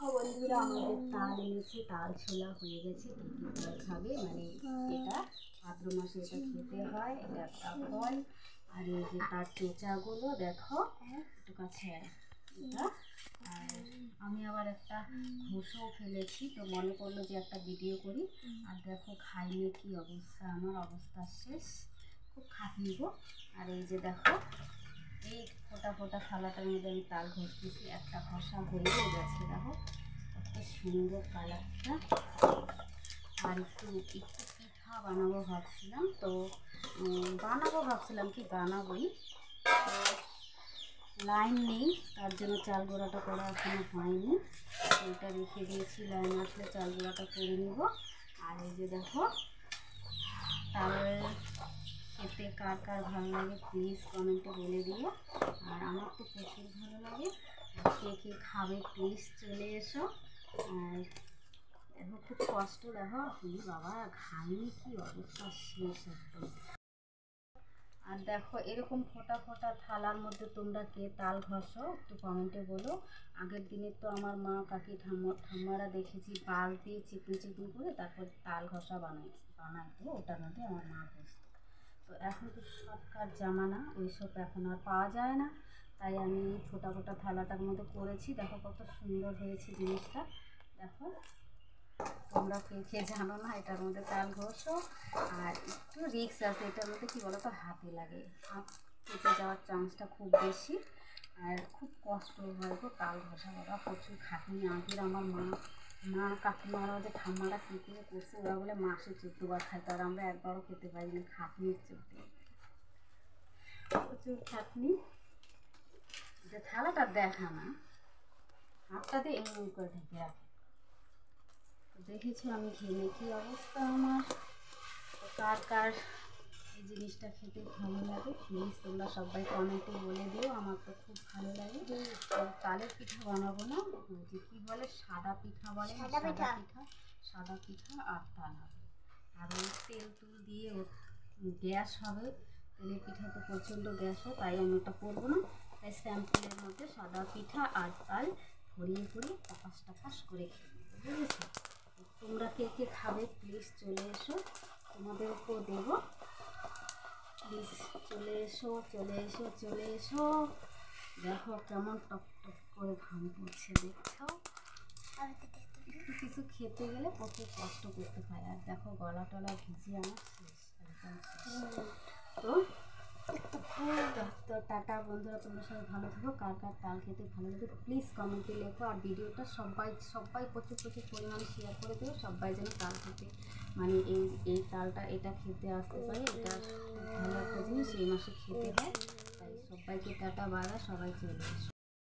দেখো বন্ধুরা, আমাদের তাল এনেছে, তাল ছোলা হয়ে গেছে। কি তাল খাবে, মানে এটা ভাদ্র মাসে এটা খেতে হয়, এটা একটা ফল। আর এই যে তার চোচাগুলো দেখো, একটু কাছে এটা। আর আমি আবার একটা ঘুষও ফেলেছি, তো মনে করলো যে একটা ভিডিও করি। আর দেখো খাইয়ে কি অবস্থা, আমার অবস্থা শেষ, খুব খাটনি গো। আর এই যে দেখো, এই ফোটা ফোটা থালাটার মধ্যে আমি তাল ঘষতেছি, একটা ঘষা হয়ে গেছে। দেখো কত সুন্দর কালারটা। আর একটু পিঠা বানাবো ভাবছিলাম, তো বানাবোই। তো লাইন নেই, তার জন্য চাল গুঁড়াটা করা এখনো হয়নি। ওইটা রেখে দিয়েছি, লাইন আসলে চাল গুঁড়াটা করে নেব। আর এই যে দেখো, তাল খেতে কার কার ভালো লাগে প্লিজ কমেন্টে বলে দিও। আর আমার তো প্রচুর ভালো লাগে, কে কে খাবে প্লিজ চলে এসো। আর দেখো খুব কষ্ট, দেখো বাবা খাইনি, কি অবস্থা শেষ একদম। আর দেখো এরকম ফোটা ফোটা থালার মধ্যে তোমরা কে তাল ঘষো একটু কমেন্টে বলো। আগের দিনে তো আমার মা কাকি ঠাম্মারা দেখেছি বাল দিয়ে চিকন চিকন করে তারপর তাল ঘষা বানাইতো, ওটার মধ্যে আমার মা ঘষতো। তো এখন তো শর্টকাট জামানা, ওইসব এখন আর পাওয়া যায় না, তাই আমি ফোটা ফোটা থালাটার মধ্যে করেছি। দেখো কত সুন্দর হয়েছে জিনিসটা। দেখো তোমরা কে কে জানো না এটার মধ্যে তাল ঘষো। আর একটু রিস্ক আছে এটার মধ্যে, কী বলো তো, হাতে লাগে, হাত কেটে যাওয়ার চান্সটা খুব বেশি। আর খুব কষ্ট হয় গো তাল ঘষা, বাবা প্রচুর খাটনি। আগের আমার মা কাকিমারা, যে ঠাম্মারা কী করে করছে, ওরা বলে মাসে 14 বার খাইতে, আর আমরা একবারও খেতে পারি না, খাটনির চলতে প্রচুর খাটনি। যে থালাটা দেখা না, হাতটা দিয়ে এমনি করে ঢেকে রাখে। দেখেছি আমি খেলে কী অবস্থা আমার। কার কার এই জিনিসটা খেতে ভালো লাগে প্লিজ তোমরা সবাই কমেন্টে বলে দিও, আমার তো খুব ভালো লাগে। তালের পিঠা বানাবো না, যে কী বলে সাদা পিঠা বলে, সাদা পিঠা আর তাল হবে। আর ওই তেল তুল দিয়ে গ্যাস হবে, তেলের পিঠা তো প্রচণ্ড গ্যাস হয়, তাই আমি ওটা করবো না। তাই স্যাম্পলের মধ্যে সাদা পিঠা আর তাল ভরিয়ে টাপাস করে খেয়ে নেবো, বুঝেছো? তোমরা কে কে খাবে প্লিজ চলে এসো, তোমাদেরকেও দেবো। প্লিজ চলে এসো। দেখো কেমন টক টক করে ঘাম পড়ছে, দেখছো? একটু কিছু খেতে গেলে প্রচুর কষ্ট করতে হয়। আর দেখো গলা টলা ভিজে আমার শেষ, একদম শেষ। তো টাটা বন্ধুরা, তোমরা সবাই ভালো থাকো। কার কার তাল খেতে ভালো লাগে প্লিজ কমেন্টে লেখো। আর ভিডিওটা সবাই প্রচুর পরিমাণে শেয়ার করে দিও, সবাই যেন তাল খেতে, মানে এই তালটা এটা খেতে আসতে পারে। এটা ভালো একটা জিনিস, এই মাসে খেতে হয়। তাই সবাইকে টাটা, বাড়া, সবাই চলে এসো।